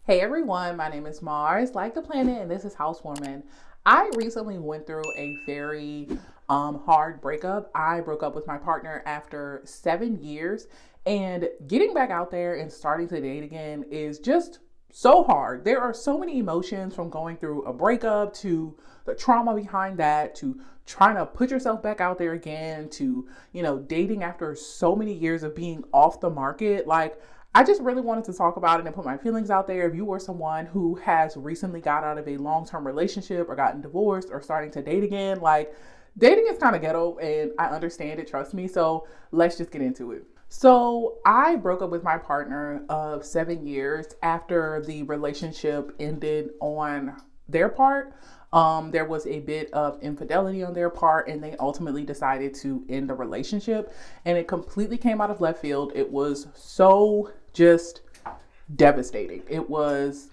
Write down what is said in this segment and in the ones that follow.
Hey everyone, my name is Mars, like the planet, and this is Housewarmin. I recently went through a very hard breakup. I broke up with my partner after 7 years, and getting back out there and starting to date again is just so hard. There are so many emotions from going through a breakup to the trauma behind that to trying to put yourself back out there again to, dating after so many years of being off the market. I just really wanted to talk about it and put my feelings out there. If you were someone who has recently got out of a long-term relationship or gotten divorced or starting to date again, dating is kind of ghetto and I understand it, trust me. So let's just get into it. So I broke up with my partner of 7 years after the relationship ended on their part. There was a bit of infidelity on their part, and they ultimately decided to end the relationship. And it completely came out of left field. It was so just devastating. It was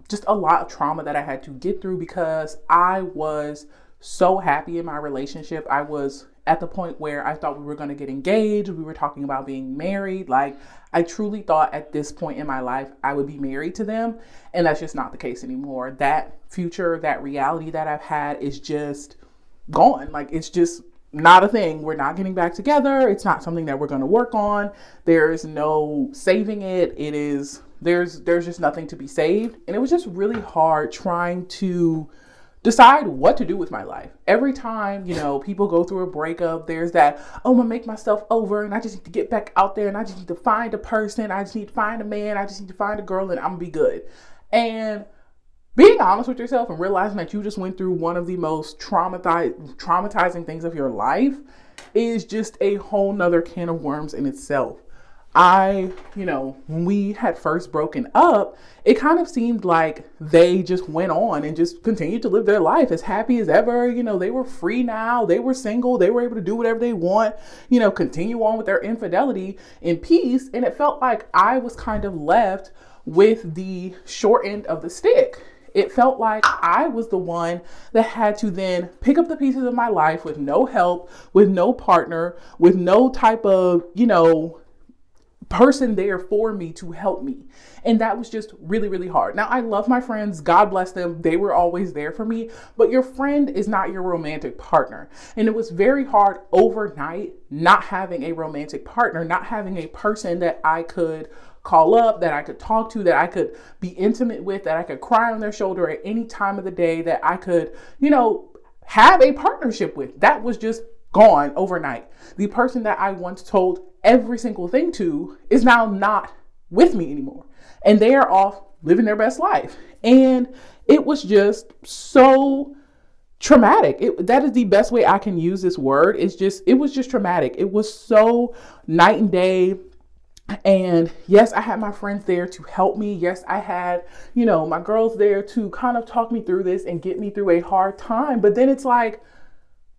just a lot of trauma that I had to get through because I was so happy in my relationship. I was at the point where I thought we were going to get engaged. We were talking about being married. I truly thought at this point in my life I would be married to them, and that's just not the case anymore. That future, that reality that I've had is just gone. It's just not a thing. We're not getting back together. It's not something that we're going to work on. There's no saving it. There's just nothing to be saved. And it was just really hard trying to decide what to do with my life. Every time, people go through a breakup, there's that, oh, I'm gonna make myself over and I just need to get back out there and I just need to find a person. I just need to find a man. I just need to find a girl and I'm gonna be good. And being honest with yourself and realizing that you just went through one of the most traumatizing things of your life is just a whole nother can of worms in itself. When we had first broken up, it kind of seemed like they just went on and just continued to live their life as happy as ever. They were free now. They were single. They were able to do whatever they want, continue on with their infidelity in peace. And it felt like I was kind of left with the short end of the stick. It felt like I was the one that had to then pick up the pieces of my life with no help, with no partner, with no type of, person there for me to help me. And that was just really, really hard. Now, I love my friends. God bless them. They were always there for me. But your friend is not your romantic partner. And it was very hard overnight not having a romantic partner, not having a person that I could call up, that I could talk to, that I could be intimate with, that I could cry on their shoulder at any time of the day, that I could, have a partnership with. That was just gone overnight. The person that I once told every single thing to is now not with me anymore. And they are off living their best life. And it was just so traumatic. That is the best way I can use this word. It was just traumatic. It was so night and day. And yes, I had my friends there to help me. Yes, I had, my girls there to kind of talk me through this and get me through a hard time. But then it's like,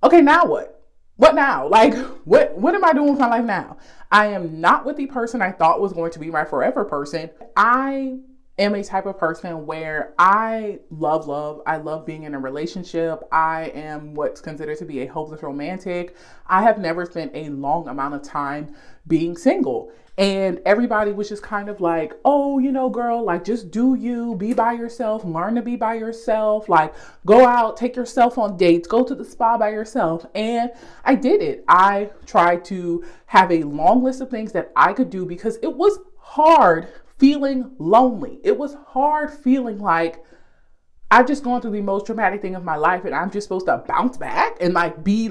okay, now what? What now? What am I doing with my life now? I am not with the person I thought was going to be my forever person. I am a type of person where I love love. I love being in a relationship. I am what's considered to be a hopeless romantic. I have never spent a long amount of time being single. And everybody was just kind of like, oh, girl, just do you, be by yourself, learn to be by yourself, go out, take yourself on dates, go to the spa by yourself. And I did it. I tried to have a long list of things that I could do because it was hard feeling lonely. It was hard feeling like I've just gone through the most traumatic thing of my life and I'm just supposed to bounce back and be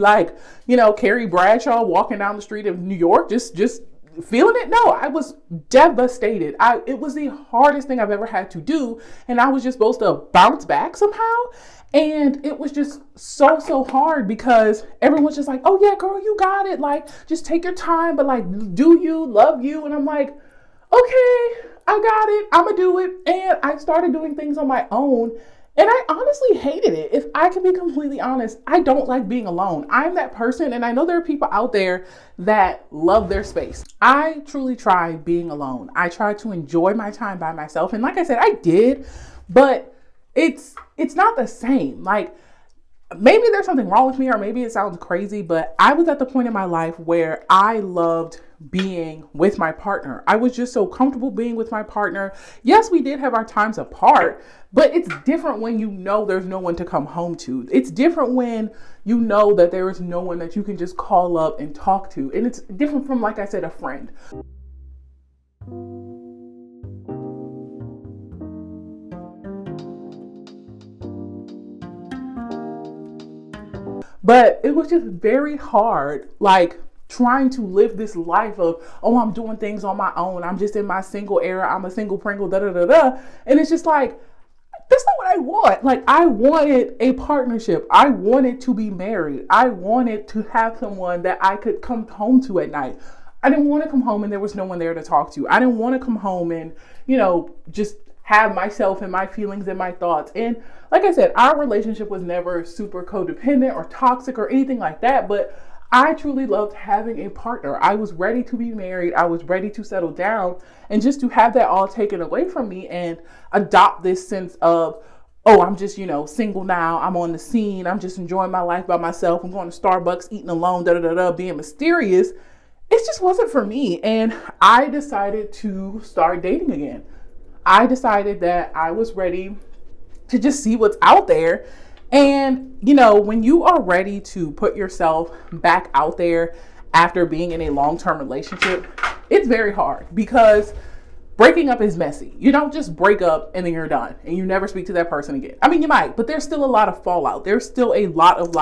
Carrie Bradshaw walking down the street of New York, just feeling it. No, I was devastated. It was the hardest thing I've ever had to do. And I was just supposed to bounce back somehow. And it was just so hard because everyone's just like, oh yeah, girl, you got it. Just take your time, but do you, love you. And I'm like, okay, I got it. I'm gonna do it. And I started doing things on my own. And I honestly hated it. If I can be completely honest, I don't like being alone. I'm that person, and I know there are people out there that love their space. I truly try being alone. I try to enjoy my time by myself. And like I said, I did, but it's not the same. maybe there's something wrong with me, or maybe it sounds crazy, but I was at the point in my life where I loved being with my partner. I was just so comfortable being with my partner. Yes, we did have our times apart, but it's different when you know there's no one to come home to. It's different when you know that there is no one that you can just call up and talk to. And it's different from, like I said, a friend. But it was just very hard, like trying to live this life of, oh, I'm doing things on my own. I'm just in my single era. I'm a single Pringle, da da da da. And it's just like, that's not what I want. Like, I wanted a partnership. I wanted to be married. I wanted to have someone that I could come home to at night. I didn't want to come home and there was no one there to talk to. I didn't want to come home and, just have myself and my feelings and my thoughts. And like I said, our relationship was never super codependent or toxic or anything like that, but I truly loved having a partner. I was ready to be married. I was ready to settle down, and just to have that all taken away from me and adopt this sense of, oh, I'm just, single now. I'm on the scene. I'm just enjoying my life by myself. I'm going to Starbucks, eating alone, da da da da, being mysterious. It just wasn't for me. And I decided to start dating again. I decided that I was ready to just see what's out there. And, when you are ready to put yourself back out there after being in a long-term relationship, it's very hard because breaking up is messy. You don't just break up and then you're done and you never speak to that person again. I mean, you might, but there's still a lot of fallout. There's still a lot of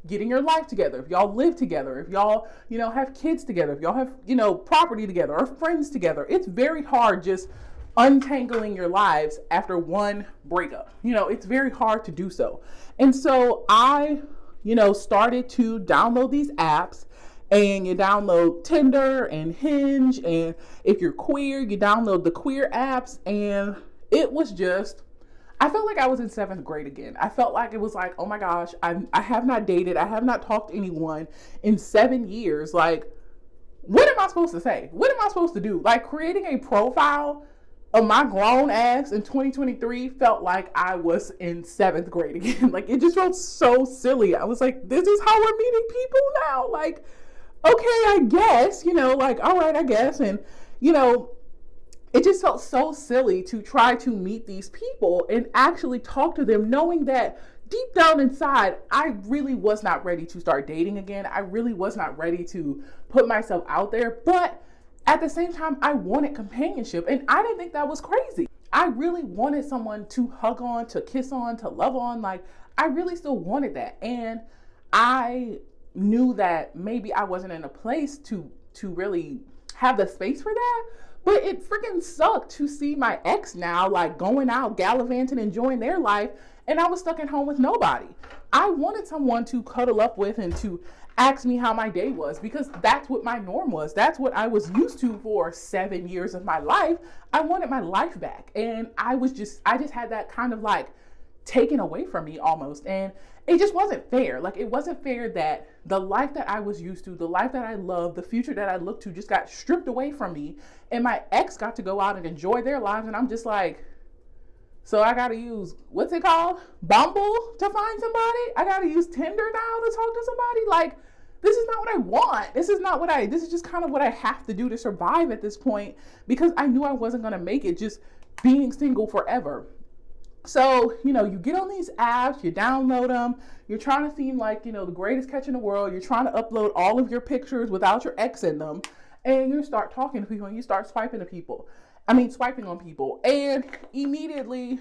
getting your life together. If y'all live together, if y'all, have kids together, if y'all have, property together or friends together, it's very hard just untangling your lives after one breakup. It's very hard to do so. And so I, started to download these apps, and you download Tinder and Hinge. And if you're queer, you download the queer apps. And it was just, I felt like I was in 7th grade again. I felt like it was like, oh my gosh, I have not dated. I have not talked to anyone in 7 years. Like, what am I supposed to say? What am I supposed to do? Like, creating a profile of my grown ass in 2023 felt like I was in 7th grade again. Like, it just felt so silly. I was like, this is how we're meeting people now. Like, okay, I guess, all right, I guess. And, it just felt so silly to try to meet these people and actually talk to them, knowing that deep down inside, I really was not ready to start dating again. I really was not ready to put myself out there. But at the same time, I wanted companionship, and I didn't think that was crazy. I really wanted someone to hug on, to kiss on, to love on. Like, I really still wanted that. And I knew that maybe I wasn't in a place to really have the space for that. But it freaking sucked to see my ex now, like, going out, gallivanting, enjoying their life, and I was stuck at home with nobody. I wanted someone to cuddle up with and to ask me how my day was, because that's what my norm was. That's what I was used to for 7 years of my life. I wanted my life back. And I just had that kind of taken away from me almost. And it just wasn't fair. Like, it wasn't fair that the life that I was used to, the life that I loved, the future that I looked to just got stripped away from me. And my ex got to go out and enjoy their lives. And I'm just like, so I got to use, what's it called? Bumble to find somebody? I got to use Tinder now to talk to somebody? Like, this is not what I want. This is just kind of what I have to do to survive at this point, because I knew I wasn't going to make it just being single forever. So, you get on these apps, you download them, you're trying to seem like, the greatest catch in the world. You're trying to upload all of your pictures without your ex in them. And you start talking to people and you start swiping on people. And immediately,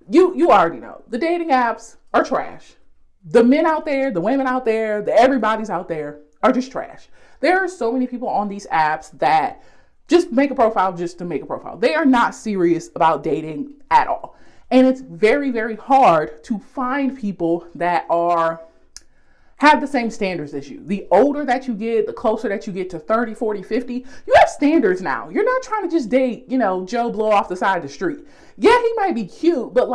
you already know, the dating apps are trash. The men out there, the women out there, everybody's out there are just trash. There are so many people on these apps that just make a profile just to make a profile. They are not serious about dating at all. And it's very, very hard to find people that have the same standards as you. The older that you get, the closer that you get to 30, 40, 50, you have standards now. You're not trying to just date, Joe Blow off the side of the street. Yeah, he might be cute, but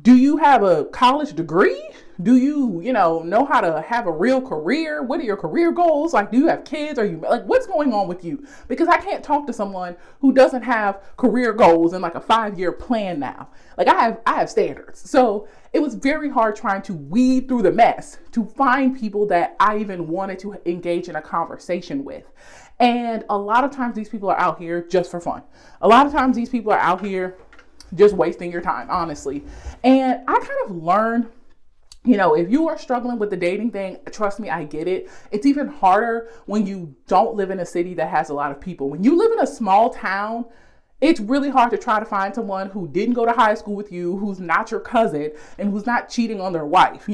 Do you have a college degree? Do you, know how to have a real career? What are your career goals? Like, do you have kids? Are you like, what's going on with you? Because I can't talk to someone who doesn't have career goals and like a 5-year plan now. Like I have standards. So it was very hard trying to weed through the mess to find people that I even wanted to engage in a conversation with. And a lot of times these people are out here just for fun. A lot of times these people are out here just wasting your time, honestly. And I kind of learned, if you are struggling with the dating thing, trust me, I get it. It's even harder when you don't live in a city that has a lot of people. When you live in a small town, it's really hard to try to find someone who didn't go to high school with you, who's not your cousin, and who's not cheating on their wife.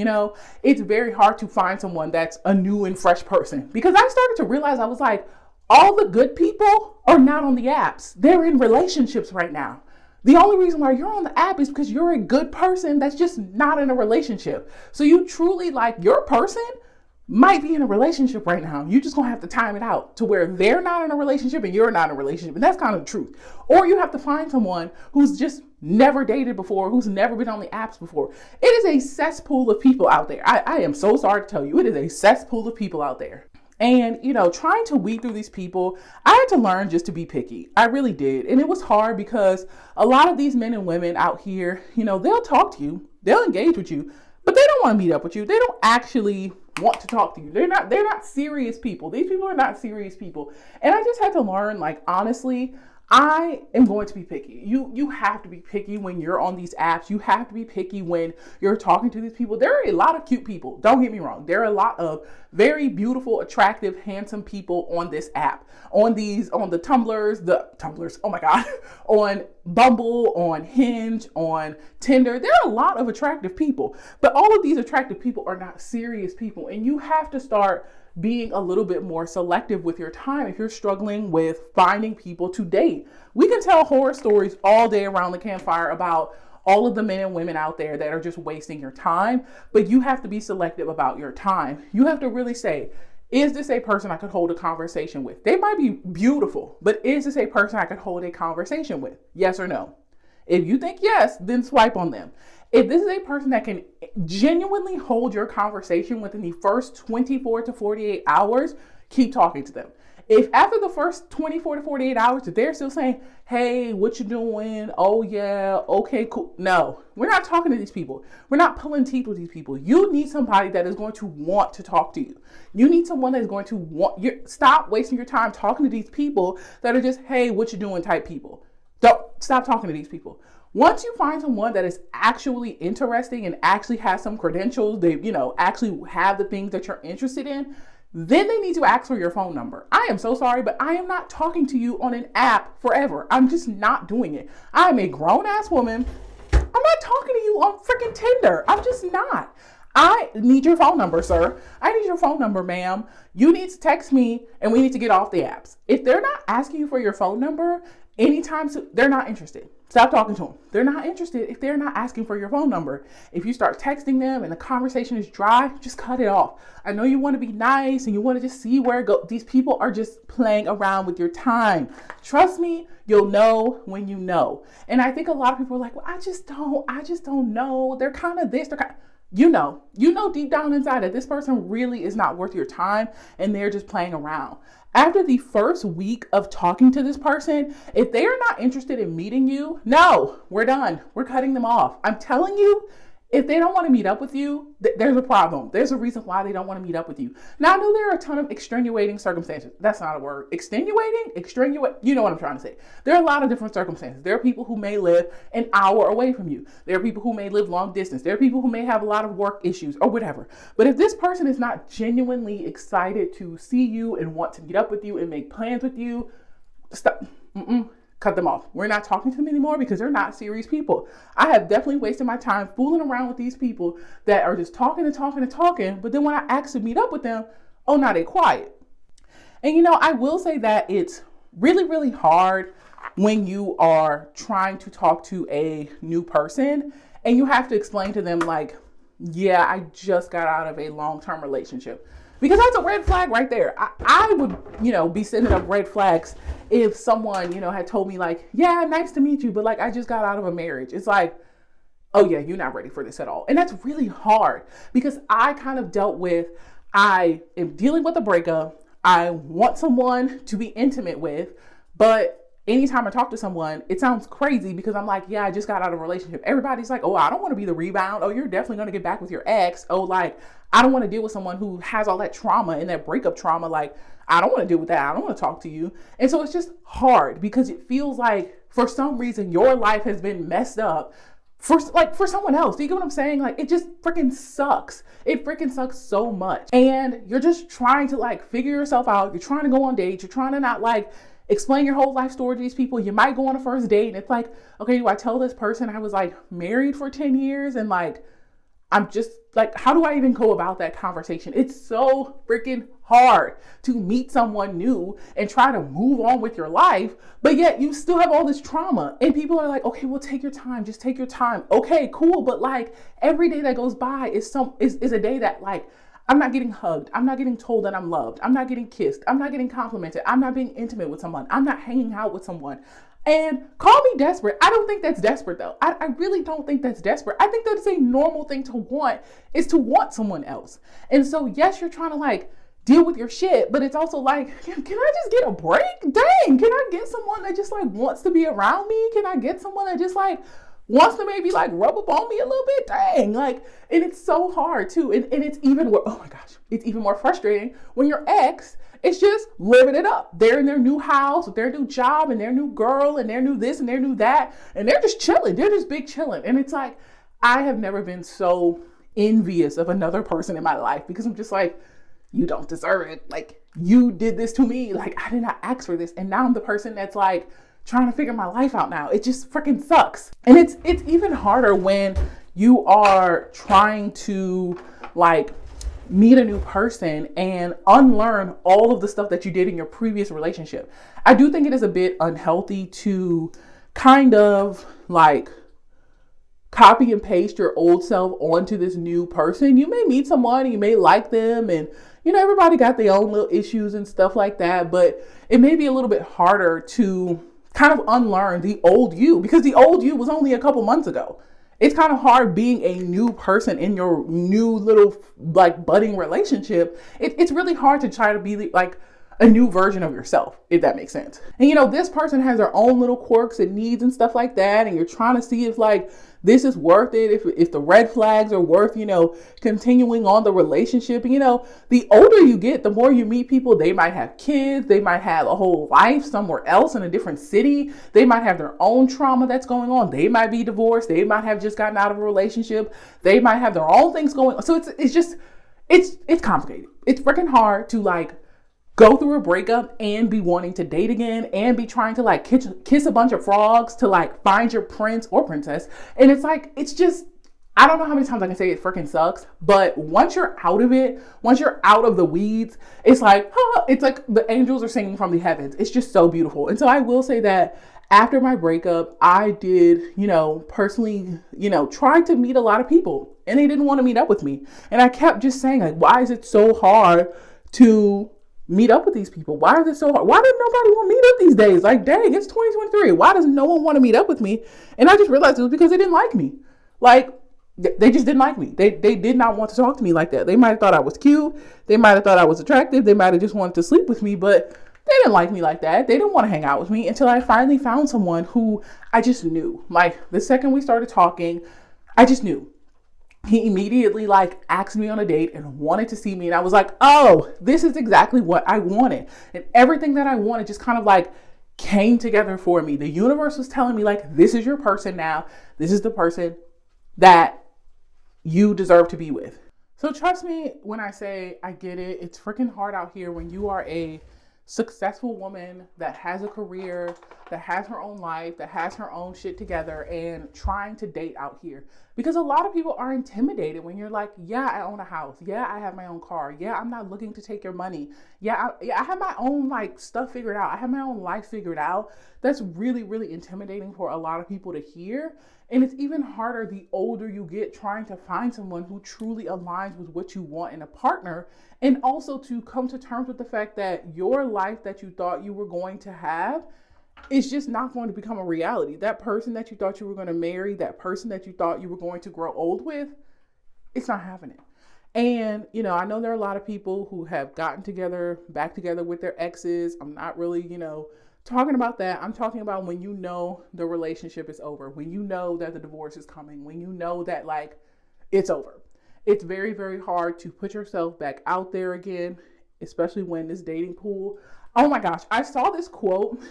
It's very hard to find someone that's a new and fresh person, because I started to realize, I was like, all the good people are not on the apps. They're in relationships right now. The only reason why you're on the app is because you're a good person that's just not in a relationship. So you truly, like, your person might be in a relationship right now. You just gonna have to time it out to where they're not in a relationship and you're not in a relationship. And that's kind of the truth. Or you have to find someone who's just never dated before, who's never been on the apps before. It is a cesspool of people out there. I am so sorry to tell you, it is a cesspool of people out there. And, trying to weed through these people, I had to learn just to be picky. I really did. And it was hard because a lot of these men and women out here, they'll talk to you, they'll engage with you, but they don't want to meet up with you. They don't actually want to talk to you. They're not serious people. These people are not serious people. And I just had to learn, like, honestly, I am going to be picky. You have to be picky when you're on these apps. You have to be picky when you're talking to these people. There are a lot of cute people. Don't get me wrong. There are a lot of very beautiful, attractive, handsome people on this app. On the Tumblrs, oh my God, on Bumble, on Hinge, on Tinder. There are a lot of attractive people, but all of these attractive people are not serious people. And you have to start being a little bit more selective with your time if you're struggling with finding people to date. We can tell horror stories all day around the campfire about all of the men and women out there that are just wasting your time, but you have to be selective about your time. You have to really say, is this a person I could hold a conversation with? They might be beautiful, but is this a person I could hold a conversation with? Yes or no? If you think yes, then swipe on them. If this is a person that can genuinely hold your conversation within the first 24 to 48 hours, keep talking to them. If after the first 24 to 48 hours, if they're still saying, hey, what you doing? Oh yeah, okay, cool. No, we're not talking to these people. We're not pulling teeth with these people. You need somebody that is going to want to talk to you. You need someone that is going to stop wasting your time talking to these people that are just, hey, what you doing type people. Don't stop talking to these people. Once you find someone that is actually interesting and actually has some credentials, they, actually have the things that you're interested in, then they need to ask for your phone number. I am so sorry, but I am not talking to you on an app forever. I'm just not doing it. I am a grown ass woman. I'm not talking to you on freaking Tinder. I'm just not. I need your phone number, sir. I need your phone number, ma'am. You need to text me and we need to get off the apps. If they're not asking you for your phone number anytime soon, they're not interested. Stop talking to them. They're not interested if they're not asking for your phone number. If you start texting them and the conversation is dry, just cut it off. I know you want to be nice and you want to just see where it goes. These people are just playing around with your time. Trust me, you'll know when you know. And I think a lot of people are like, well, I just don't know. They're kind of this, they're kind of, you know deep down inside that this person really is not worth your time and they're just playing around. After the first week of talking to this person, if they are not interested in meeting you, no, we're done. We're cutting them off. I'm telling you, if they don't want to meet up with you, there's a problem. There's a reason why they don't want to meet up with you. Now, I know there are a ton of extenuating circumstances. That's not a word. Extenuate, you know what I'm trying to say. There are a lot of different circumstances. There are people who may live an hour away from you. There are people who may live long distance. There are people who may have a lot of work issues or whatever. But if this person is not genuinely excited to see you and want to meet up with you and make plans with you, stop. Cut them off. We're not talking to them anymore because they're not serious people. I have definitely wasted my time fooling around with these people that are just talking, but then when I ask to meet up with them, oh, now they're quiet. And I will say that it's really, really hard when you are trying to talk to a new person and you have to explain to them like, yeah, I just got out of a long-term relationship. Because that's a red flag right there. I would, be sending up red flags if someone, had told me like, yeah, nice to meet you, but like, I just got out of a marriage. It's like, oh yeah, you're not ready for this at all. And that's really hard because I kind of dealt with, I am dealing with a breakup. I want someone to be intimate with, but anytime I talk to someone, it sounds crazy because I'm like, yeah, I just got out of a relationship. Everybody's like, oh, I don't want to be the rebound. Oh, you're definitely going to get back with your ex. Oh, like, I don't want to deal with someone who has all that trauma and that breakup trauma. Like, I don't want to deal with that. I don't want to talk to you. And so it's just hard because it feels like for some reason your life has been messed up for someone else. Do you get what I'm saying? Like, it just freaking sucks. It freaking sucks so much. And you're just trying to like figure yourself out. You're trying to go on dates. You're trying to not like explain your whole life story to these people. You might go on a first date and it's like, okay, do I tell this person I was like married for 10 years and like, I'm just like, how do I even go about that conversation? It's so freaking hard to meet someone new and try to move on with your life, but yet you still have all this trauma. And people are like, okay, well, take your time. Just take your time. Okay, cool. But like every day that goes by is a day that like, I'm not getting hugged. I'm not getting told that I'm loved. I'm not getting kissed. I'm not getting complimented. I'm not being intimate with someone. I'm not hanging out with someone. And call me desperate. I don't think that's desperate though. I really don't think that's desperate. I think that's a normal thing to want, is to want someone else. And so yes, you're trying to like deal with your shit, but it's also like, can I just get a break? Dang, can I get someone that just like wants to be around me? Can I get someone that just like wants to maybe like rub up on me a little bit? Dang, like, and it's so hard too. And it's even more, oh my gosh, it's even more frustrating when your ex is just living it up. They're in their new house with their new job and their new girl and their new this and their new that. And they're just chilling. They're just big chilling. And it's like, I have never been so envious of another person in my life because I'm just like, you don't deserve it. Like, you did this to me. Like, I did not ask for this. And now I'm the person that's like trying to figure my life out now. It just freaking sucks. And it's even harder when you are trying to like meet a new person and unlearn all of the stuff that you did in your previous relationship. I do think it is a bit unhealthy to kind of like copy and paste your old self onto this new person. You may meet someone, you may like them, and you know, everybody got their own little issues and stuff like that, but it may be a little bit harder to kind of unlearn the old you because the old you was only a couple months ago. It's kind of hard being a new person in your new little like budding relationship. It's really hard to try to be like a new version of yourself, if that makes sense. And you know, this person has their own little quirks and needs and stuff like that. And you're trying to see if like this is worth it, if the red flags are worth, you know, continuing on the relationship. And, you know, the older you get, the more you meet people. They might have kids. They might have a whole life somewhere else in a different city. They might have their own trauma that's going on. They might be divorced. They might have just gotten out of a relationship. They might have their own things going on. So it's complicated. It's freaking hard to like go through a breakup and be wanting to date again and be trying to like kiss a bunch of frogs to like find your prince or princess. And it's like, it's just, I don't know how many times I can say it freaking sucks, but once you're out of it, once you're out of the weeds, it's like, it's like the angels are singing from the heavens. It's just so beautiful. And so I will say that after my breakup, I did, you know, personally, you know, try to meet a lot of people and they didn't want to meet up with me. And I kept just saying like, why is it so hard to meet up with these people? Why is it so hard? Why does nobody want to meet up these days? Like, dang, it's 2023. Why does no one want to meet up with me? And I just realized it was because they didn't like me. Like, they just didn't like me. They did not want to talk to me like that. They might have thought I was cute. They might have thought I was attractive. They might have just wanted to sleep with me, but they didn't like me like that. They didn't want to hang out with me until I finally found someone who I just knew. Like, the second we started talking, I just knew. He immediately like asked me on a date and wanted to see me. And I was like, oh, this is exactly what I wanted. And everything that I wanted just kind of like came together for me. The universe was telling me like, this is your person now. This is the person that you deserve to be with. So trust me when I say I get it. It's freaking hard out here when you are a successful woman that has a career, that has her own life, that has her own shit together and trying to date out here. Because a lot of people are intimidated when you're like, yeah, I own a house. Yeah, I have my own car. Yeah, I'm not looking to take your money. Yeah, I have my own like stuff figured out. I have my own life figured out. That's really, really intimidating for a lot of people to hear. And it's even harder the older you get trying to find someone who truly aligns with what you want in a partner. And also to come to terms with the fact that your life that you thought you were going to have it's just not going to become a reality. That person that you thought you were going to marry, that person that you thought you were going to grow old with, it's not happening. And, you know, I know there are a lot of people who have gotten together, back together with their exes. I'm not really, talking about that. I'm talking about when you know the relationship is over, when you know that the divorce is coming, when you know that like it's over. It's very, very hard to put yourself back out there again, especially when this dating pool. Oh my gosh, I saw this quote.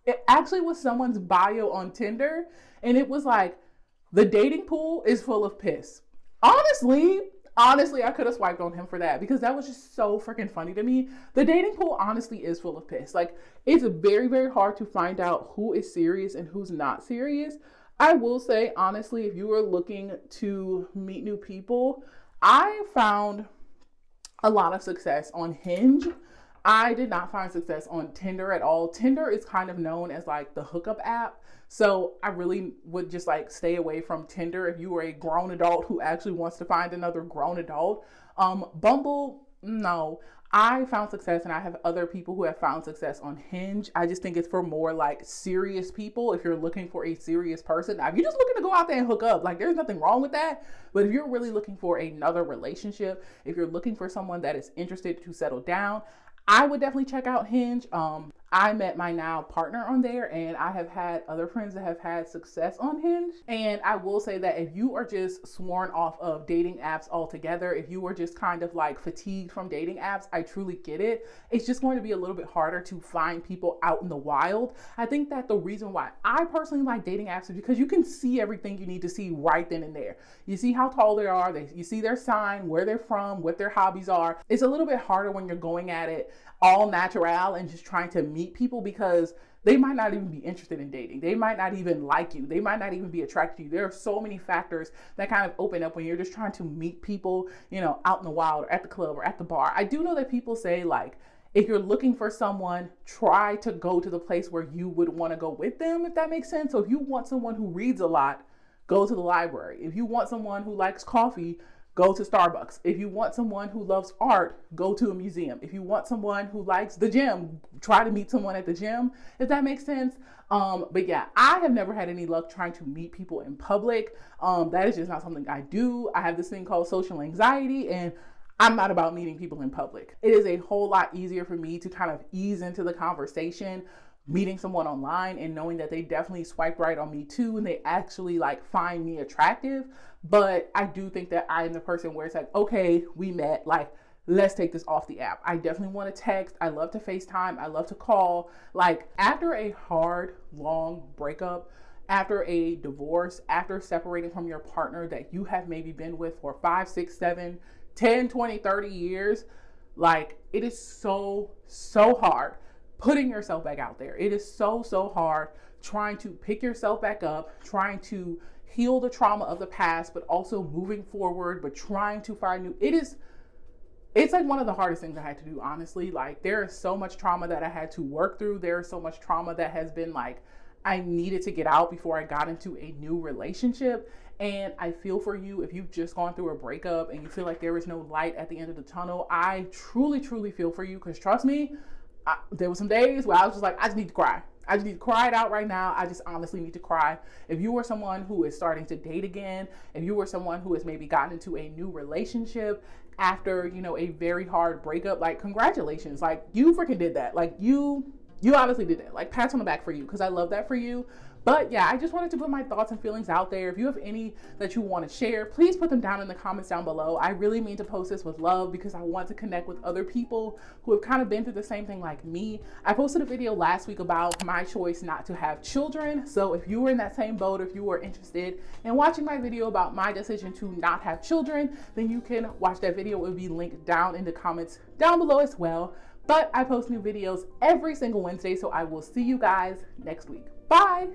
It actually was someone's bio on Tinder, and it was like, the dating pool is full of piss. Honestly, I could have swiped on him for that because that was just so freaking funny to me. The dating pool honestly is full of piss. Like, it's very, very hard to find out who is serious and who's not serious. I will say, honestly, if you are looking to meet new people, I found a lot of success on Hinge. I did not find success on Tinder at all. Tinder is kind of known as like the hookup app. So I really would just like stay away from Tinder if you are a grown adult who actually wants to find another grown adult. Bumble, no. I found success, and I have other people who have found success on Hinge. I just think it's for more like serious people. If you're looking for a serious person, now if you're just looking to go out there and hook up, like there's nothing wrong with that. But if you're really looking for another relationship, if you're looking for someone that is interested to settle down, I would definitely check out Hinge. I met my now partner on there, and I have had other friends that have had success on Hinge. And I will say that if you are just sworn off of dating apps altogether, if you are just kind of like fatigued from dating apps, I truly get it. It's just going to be a little bit harder to find people out in the wild. I think that the reason why I personally like dating apps is because you can see everything you need to see right then and there. You see how tall they are, you see their sign, where they're from, what their hobbies are. It's a little bit harder when you're going at it all natural and just trying to meet people, because they might not even be interested in dating. They might not even like you. They might not even be attracted to you. There are so many factors that kind of open up when you're just trying to meet people, out in the wild or at the club or at the bar. I do know that people say like, if you're looking for someone, try to go to the place where you would want to go with them, if that makes sense. So if you want someone who reads a lot, go to the library. If you want someone who likes coffee, go to Starbucks. If you want someone who loves art, go to a museum. If you want someone who likes the gym, try to meet someone at the gym, if that makes sense. But yeah, I have never had any luck trying to meet people in public. That is just not something I do. I have this thing called social anxiety, and I'm not about meeting people in public. It is a whole lot easier for me to kind of ease into the conversation meeting someone online and knowing that they definitely swipe right on me too, and they actually like find me attractive. But I do think that I am the person where it's like, okay, we met, like, let's take this off the app. I definitely want to text. I love to FaceTime. I love to call. Like, after a hard, long breakup, after a divorce, after separating from your partner that you have maybe been with for 5, 6, 7, 10, 20, 30 years, like, it is so hard putting yourself back out there. It is so hard trying to pick yourself back up, trying to heal the trauma of the past, but also moving forward, but trying to find new. It's like one of the hardest things I had to do, honestly. Like, there is so much trauma that I had to work through. There is so much trauma that has been like, I needed to get out before I got into a new relationship. And I feel for you if you've just gone through a breakup and you feel like there is no light at the end of the tunnel. I truly feel for you, because trust me, there were some days where I was just like, I just need to cry. I just need to cry it out right now. I just honestly need to cry. If you are someone who is starting to date again, if you are someone who has maybe gotten into a new relationship after, a very hard breakup, like, congratulations. Like, you freaking did that. Like, you honestly did that. Like, pats on the back for you, because I love that for you. But yeah, I just wanted to put my thoughts and feelings out there. If you have any that you want to share, please put them down in the comments down below. I really mean to post this with love, because I want to connect with other people who have kind of been through the same thing like me. I posted a video last week about my choice not to have children. So if you were in that same boat, if you were interested in watching my video about my decision to not have children, then you can watch that video. It will be linked down in the comments down below as well. But I post new videos every single Wednesday, so I will see you guys next week. Bye.